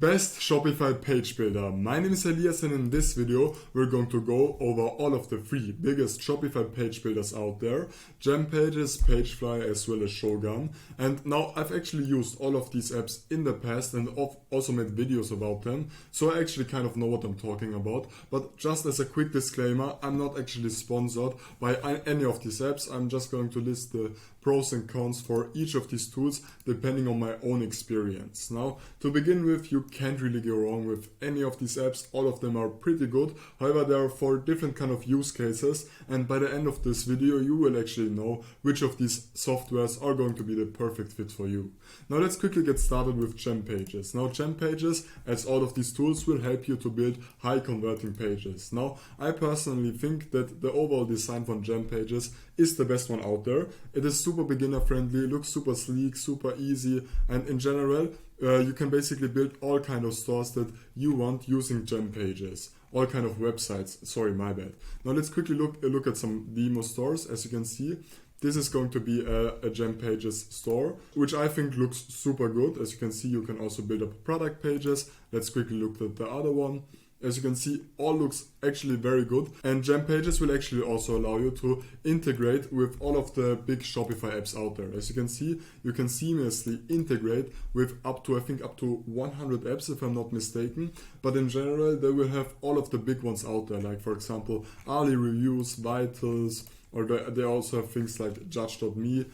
Best Shopify Page Builder. My name is Elias and in this video we're going to go over all of the three biggest Shopify page builders out there, GemPages, Pagefly as well as Shogun. And now I've actually used all of these apps in the past and also made videos about them, so I actually kind of know what I'm talking about. But just as a quick disclaimer, I'm not actually sponsored by any of these apps. I'm just going to list the pros and cons for each of these tools depending on my own experience. Now, to begin with, you can't really go wrong with any of these apps. All of them are pretty good. However, they are for different kind of use cases, and by the end of this video you will actually know which of these softwares are going to be the perfect fit for you. Now let's quickly get started with GemPages. Now GemPages, as all of these tools, will help you to build high converting pages. Now I personally think that the overall design from GemPages is the best one out there. It is super beginner friendly, looks super sleek, super easy, and in general you can basically build all kind of stores that you want using GemPages. All kind of websites, sorry, my bad. Now let's quickly look at some demo stores. As you can see, this is going to be a GemPages store, which I think looks super good. As you can see, you can also build up product pages. Let's quickly look at the other one. As you can see, all looks actually very good, and GemPages will actually also allow you to integrate with all of the big Shopify apps out there. As you can see, you can seamlessly integrate with up to 100 apps if I'm not mistaken, but in general they will have all of the big ones out there, like for example Ali Reviews, Vitals, or they also have things like Judge.me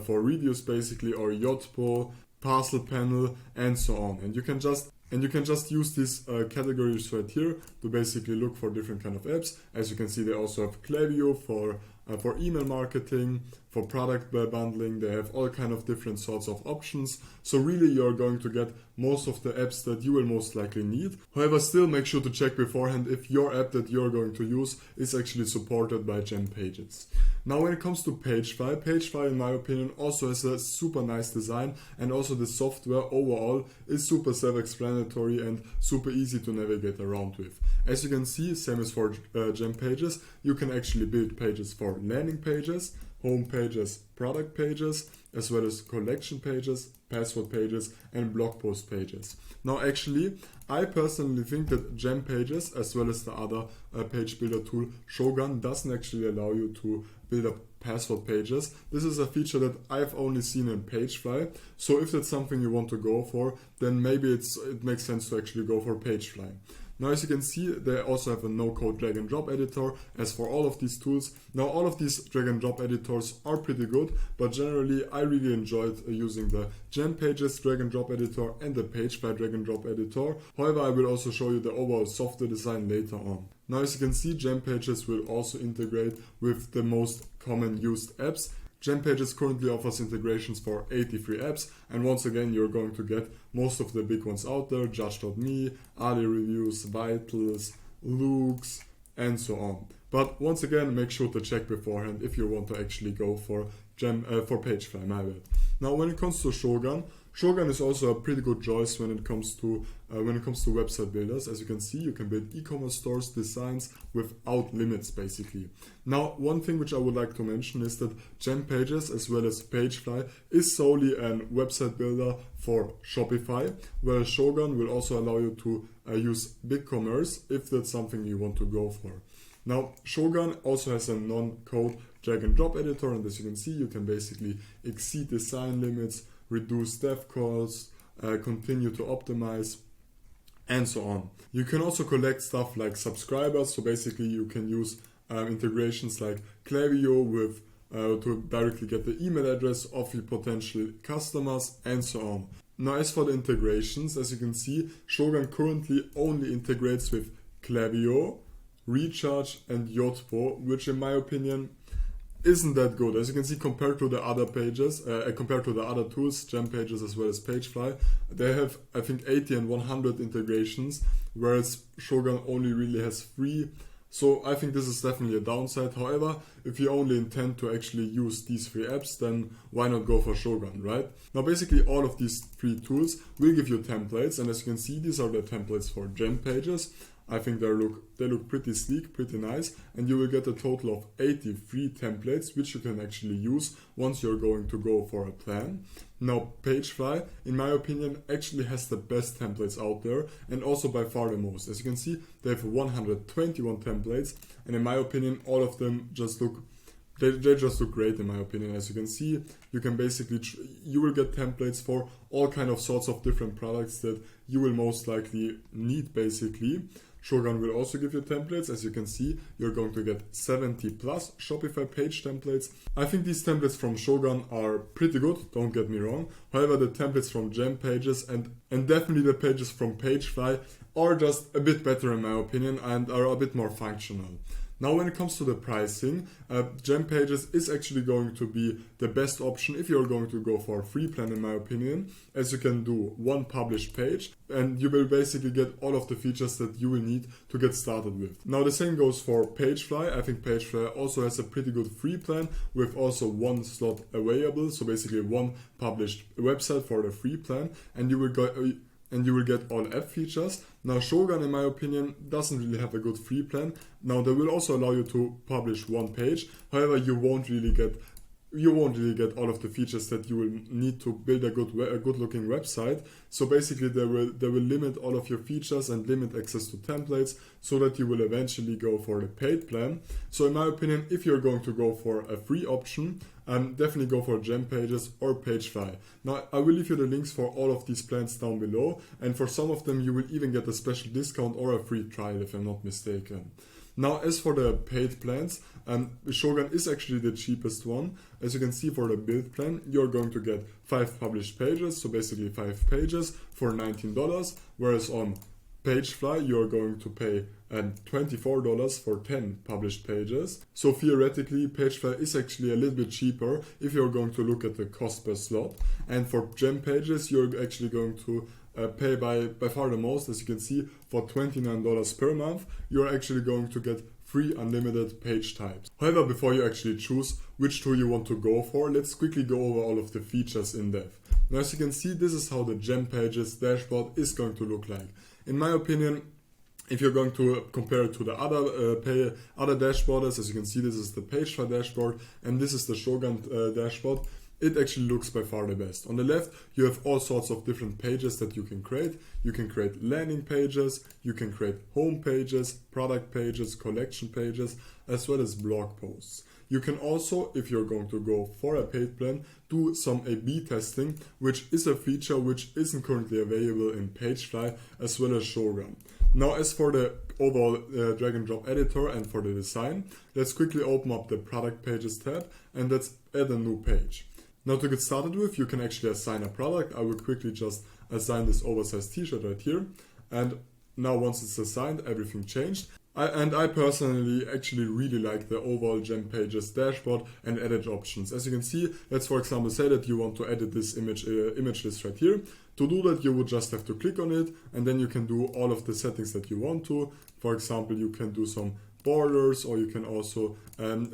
for reviews basically, or Yotpo, Parcel Panel, and so on. And you can just use these categories right here to basically look for different kind of apps. As you can see, they also have Klaviyo for email marketing, for product bundling. They have all kind of different sorts of options. So really you're going to get most of the apps that you will most likely need. However, still make sure to check beforehand if your app that you're going to use is actually supported by GemPages. Now when it comes to Pagefly in my opinion also has a super nice design, and also the software overall is super self-explanatory and super easy to navigate around with. As you can see, same as for GemPages, you can actually build pages for landing pages, home pages, product pages, as well as collection pages, password pages, and blog post pages. Now actually, I personally think that GemPages, as well as the other page builder tool Shogun, doesn't actually allow you to build up password pages. This is a feature that I've only seen in Pagefly, so if that's something you want to go for, then maybe it makes sense to actually go for Pagefly. Now as you can see, they also have a no-code drag and drop editor, as for all of these tools. Now all of these drag and drop editors are pretty good, but generally I really enjoyed using the GemPages drag and drop editor and the Pagefly drag and drop editor. However, I will also show you the overall software design later on. Now as you can see, GemPages will also integrate with the most common used apps. GemPages currently offers integrations for 83 apps, and once again you're going to get most of the big ones out there: Judge.me, Ali Reviews, Vitals, Looks, and so on. But once again, make sure to check beforehand if you want to actually go for Pagefly, my bad. Now when it comes to Shogun is also a pretty good choice when it comes to website builders. As you can see, you can build e-commerce stores, designs without limits basically. Now one thing which I would like to mention is that GemPages as well as Pagefly is solely a website builder for Shopify, whereas Shogun will also allow you to use BigCommerce if that's something you want to go for. Now Shogun also has a non-code drag and drop editor, and as you can see, you can basically exceed design limits, reduce dev costs, continue to optimize, and so on. You can also collect stuff like subscribers, so basically you can use integrations like Klaviyo with to directly get the email address of your potential customers, and so on. Now as for the integrations, as you can see, Shogun currently only integrates with Klaviyo, Recharge, and Yotpo, which in my opinion isn't that good. As you can see, compared to the other pages, compared to the other tools, GemPages as well as Pagefly, they have I think 80 and 100 integrations, whereas Shogun only really has 3. So I think this is definitely a downside. However, if you only intend to actually use these 3 apps, then why not go for Shogun, right? Now basically all of these 3 tools will give you templates, and as you can see, these are the templates for GemPages. I think they look pretty sleek, pretty nice, and you will get a total of 80 free templates which you can actually use once you're going to go for a plan. Now Pagefly, in my opinion, actually has the best templates out there, and also by far the most. As you can see, they have 121 templates, and in my opinion all of them just look They just look great in my opinion. As you can see, you can basically, you will get templates for all kind of sorts of different products that you will most likely need basically. Shogun will also give you templates. As you can see, you're going to get 70 plus Shopify page templates. I think these templates from Shogun are pretty good, don't get me wrong. However, the templates from GemPages and definitely the pages from Pagefly are just a bit better in my opinion and are a bit more functional. Now when it comes to the pricing, GemPages is actually going to be the best option if you're going to go for a free plan in my opinion, as you can do one published page and you will basically get all of the features that you will need to get started with. Now the same goes for Pagefly. I think Pagefly also has a pretty good free plan with also one slot available, so basically one published website for the free plan, and you will get all app features. Now Shogun, in my opinion, doesn't really have a good free plan. Now they will also allow you to publish one page. However, you won't really get all of the features that you will need to build a good looking website. So basically they will limit all of your features and limit access to templates so that you will eventually go for the paid plan. So in my opinion, if you're going to go for a free option, definitely go for GemPages or Pagefly. Now I will leave you the links for all of these plans down below, and for some of them you will even get a special discount or a free trial if I'm not mistaken. Now as for the paid plans, Shogun is actually the cheapest one. As you can see, for the build plan you're going to get 5 published pages, so basically 5 pages for $19, whereas on Pagefly you're going to pay $24 for 10 published pages. So theoretically Pagefly is actually a little bit cheaper if you're going to look at the cost per slot, and for GemPages you're actually going to pay by far the most. As you can see, for $29 per month you're actually going to get free unlimited page types. However, before you actually choose which tool you want to go for, let's quickly go over all of the features in depth. Now as you can see, this is how the GemPages dashboard is going to look like. In my opinion, if you're going to compare it to the other dashboards, as you can see, this is the Pagefly dashboard and this is the Shogun dashboard. It actually looks by far the best. On the left, you have all sorts of different pages that you can create. You can create landing pages, you can create home pages, product pages, collection pages, as well as blog posts. You can also, if you're going to go for a paid plan, do some A/B testing, which is a feature which isn't currently available in Pagefly as well as Shogun. Now as for the overall drag and drop editor and for the design, let's quickly open up the product pages tab and let's add a new page. Now to get started with, you can actually assign a product. I will quickly just assign this oversized t-shirt right here. And now once it's assigned, everything changed. I personally actually really like the overall GemPages dashboard and edit options. As you can see, let's for example say that you want to edit this image list right here. To do that, you would just have to click on it and then you can do all of the settings that you want to. For example, you can do some borders, or you can also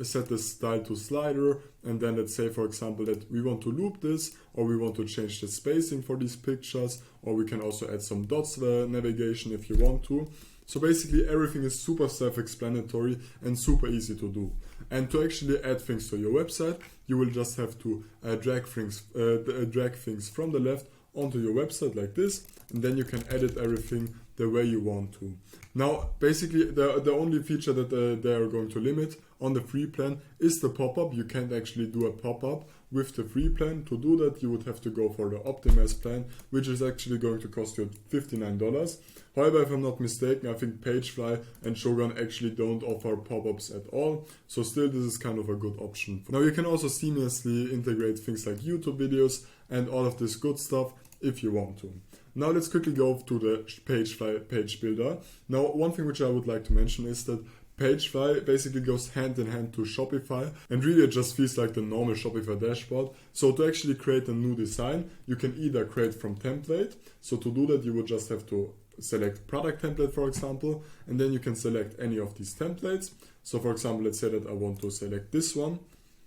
set the style to slider, and then let's say for example that we want to loop this, or we want to change the spacing for these pictures, or we can also add some dots navigation if you want to. So basically everything is super self-explanatory and super easy to do. And to actually add things to your website, you will just have to drag things from the left onto your website like this, and then you can edit everything the way you want to. Now basically the only feature that they are going to limit on the free plan is the pop-up. You can't actually do a pop-up with the free plan. To do that, you would have to go for the optimized plan, which is actually going to cost you $59. However, if I'm not mistaken, I think Pagefly and Shogun actually don't offer pop-ups at all, so still this is kind of a good option. Now you can also seamlessly integrate things like YouTube videos and all of this good stuff if you want to. Now let's quickly go to the Pagefly Page Builder. Now one thing which I would like to mention is that Pagefly basically goes hand in hand to Shopify, and really it just feels like the normal Shopify dashboard. So to actually create a new design, you can either create from template. So to do that, you would just have to select product template, for example, and then you can select any of these templates. So for example, let's say that I want to select this one.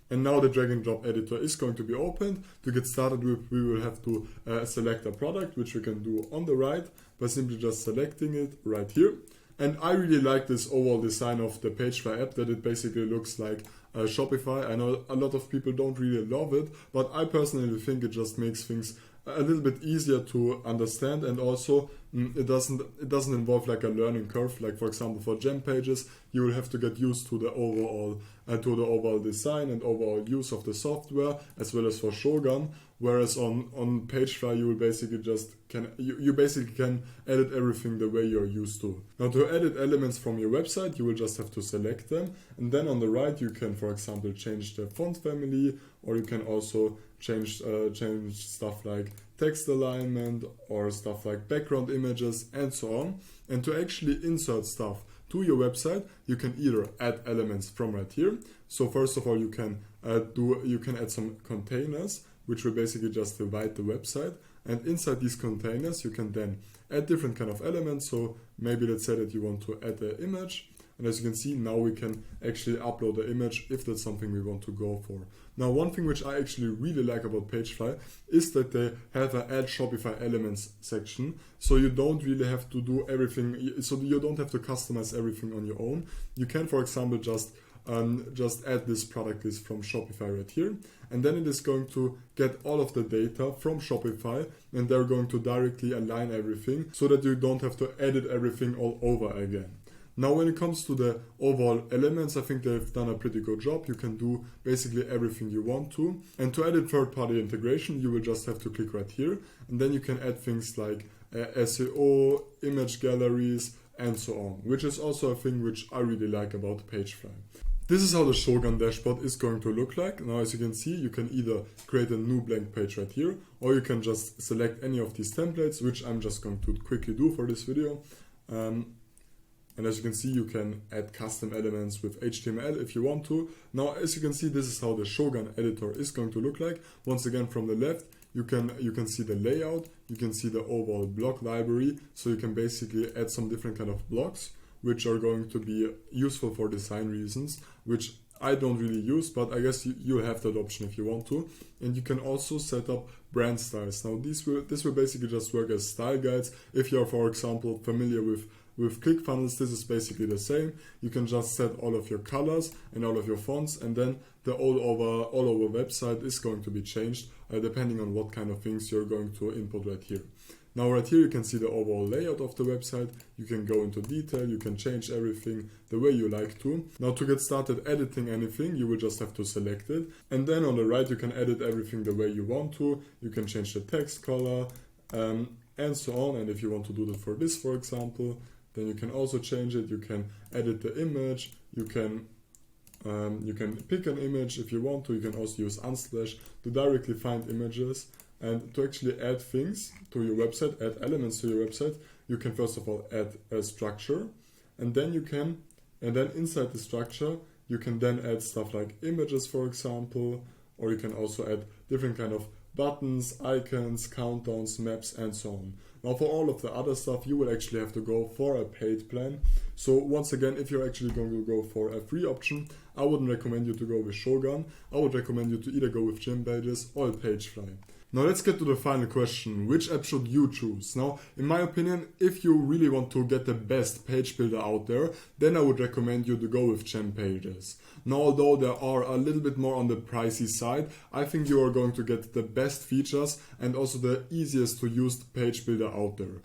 And now the drag and drop editor is going to be opened. To get started with, we will have to select a product, which we can do on the right by simply just selecting it right here. And I really like this overall design of the Pagefly app, that it basically looks like Shopify. I know a lot of people don't really love it, but I personally think it just makes things a little bit easier to understand, and also it doesn't involve like a learning curve. Like for example, for GemPages, you will have to get used to the overall design and overall use of the software, as well as for Shogun. Whereas on Pagefly, you will basically you basically can edit everything the way you're used to. Now, to edit elements from your website, you will just have to select them, and then on the right you can, for example, change the font family, or you can also change stuff like text alignment or stuff like background images and so on. And to actually insert stuff to your website, you can either add elements from right here. So first of all, you can add some containers, which will basically just divide the website. And inside these containers, you can then add different kind of elements. So maybe let's say that you want to add an image. And as you can see, now we can actually upload the image if that's something we want to go for. Now, one thing which I actually really like about Pagefly is that they have an Add Shopify Elements section. So you don't really have to do everything. So you don't have to customize everything on your own. You can, for example, just add this product list from Shopify right here. And then it is going to get all of the data from Shopify, and they're going to directly align everything so that you don't have to edit everything all over again. Now, when it comes to the overall elements, I think they've done a pretty good job. You can do basically everything you want to. And to edit third-party integration, you will just have to click right here. And then you can add things like SEO, image galleries, and so on, which is also a thing which I really like about Pagefly. This is how the Shogun dashboard is going to look like. Now, as you can see, you can either create a new blank page right here, or you can just select any of these templates, which I'm just going to quickly do for this video. And as you can see, you can add custom elements with HTML if you want to. Now, as you can see, this is how the Shogun editor is going to look like. Once again, from the left, you can see the layout, you can see the overall block library. So you can basically add some different kind of blocks, which are going to be useful for design reasons, which I don't really use, but I guess you have that option if you want to. And you can also set up brand styles. Now, this will basically just work as style guides. If you're, for example, familiar with ClickFunnels, this is basically the same. You can just set all of your colors and all of your fonts, and then the all over website is going to be changed depending on what kind of things you're going to input right here. Now, right here you can see the overall layout of the website. You can go into detail, you can change everything the way you like to. Now, to get started editing anything, you will just have to select it. And then on the right, you can edit everything the way you want to. You can change the text color and so on. And if you want to do that for this, for example, then you can also change it. You can edit the image. You can pick an image if you want to. You can also use Unsplash to directly find images. And to actually add things to your website, add elements to your website, you can first of all add a structure, and then inside the structure, you can then add stuff like images, for example, or you can also add different kind of buttons, icons, countdowns, maps, and so on. Now, for all of the other stuff, you will actually have to go for a paid plan. So once again, if you're actually going to go for a free option, I wouldn't recommend you to go with Shogun. I would recommend you to either go with GemPages or Pagefly. Now let's get to the final question. Which app should you choose? Now, in my opinion, if you really want to get the best page builder out there, then I would recommend you to go with GemPages. Now, although they are a little bit more on the pricey side, I think you are going to get the best features and also the easiest to use page builder out there.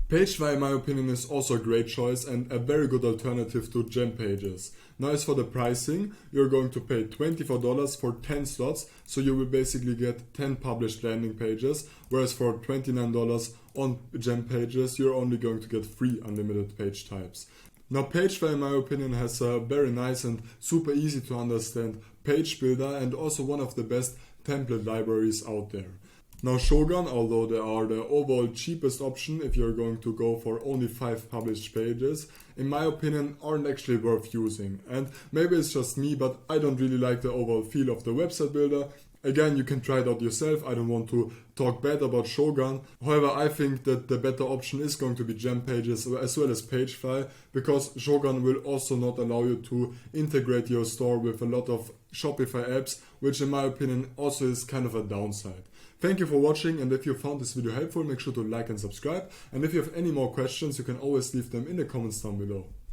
Pagefly, in my opinion, is also a great choice and a very good alternative to GemPages. Now, as for the pricing, you're going to pay $24 for 10 slots, so you will basically get 10 published landing pages, whereas for $29 on GemPages, you're only going to get 3 unlimited page types. Now, Pagefly, in my opinion, has a very nice and super easy to understand page builder and also one of the best template libraries out there. Now, Shogun, although they are the overall cheapest option if you're going to go for only 5 published pages, in my opinion aren't actually worth using. And maybe it's just me, but I don't really like the overall feel of the website builder. Again, you can try it out yourself. I don't want to talk bad about Shogun. However, I think that the better option is going to be GemPages as well as Pagefly, because Shogun will also not allow you to integrate your store with a lot of Shopify apps, which in my opinion also is kind of a downside. Thank you for watching, and if you found this video helpful, make sure to like and subscribe. And if you have any more questions, you can always leave them in the comments down below.